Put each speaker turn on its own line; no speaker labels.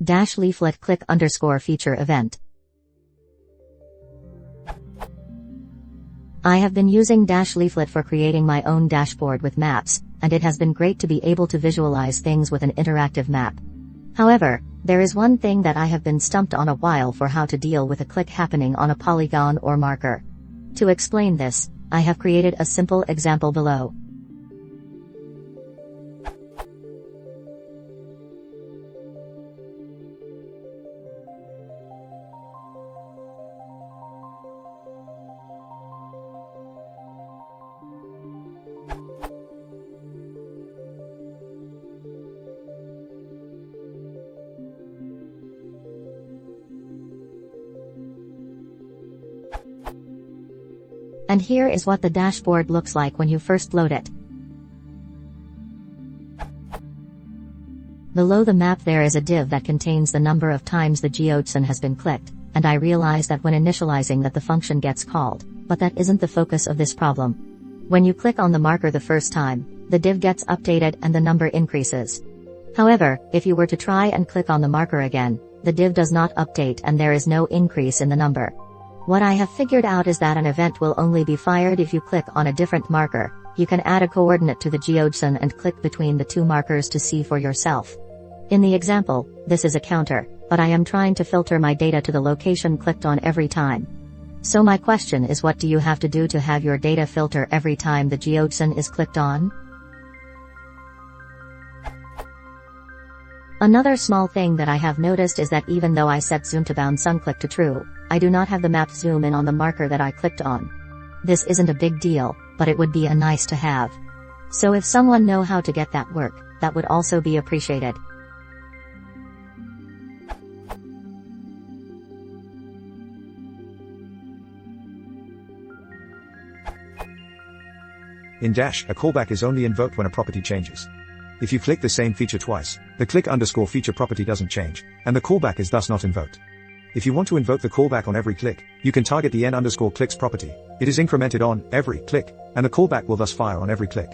dash-leaflet click_feature event. I have been using dash-leaflet for creating my own dashboard with maps, and it has been great to be able to visualize things with an interactive map. However, there is one thing that I have been stumped on a while for: how to deal with a click happening on a polygon or marker. To explain this, I have created a simple example below. And here is what the dashboard looks like when you first load it. Below the map there is a div that contains the number of times the geopandas has been clicked, and I realize that when initializing that the function gets called, but that isn't the focus of this problem. When you click on the marker the first time, the div gets updated and the number increases. However, if you were to try and click on the marker again, the div does not update and there is no increase in the number. What I have figured out is that an event will only be fired if you click on a different marker. You can add a coordinate to the geopanda and click between the two markers to see for yourself. In the example, this is a counter, but I am trying to filter my data to the location clicked on every time. So my question is, what do you have to do to have your data filter every time the geopanda is clicked on? Another small thing that I have noticed is that even though I set zoom to bound click to true, I do not have the map zoom in on the marker that I clicked on. This isn't a big deal, but it would be a nice to have. So if someone know how to get that work, that would also be appreciated.
In Dash, a callback is only invoked when a property changes. If you click the same feature twice, the click_feature property doesn't change, and the callback is thus not invoked. If you want to invoke the callback on every click, you can target the n_clicks property. It is incremented on every click, and the callback will thus fire on every click.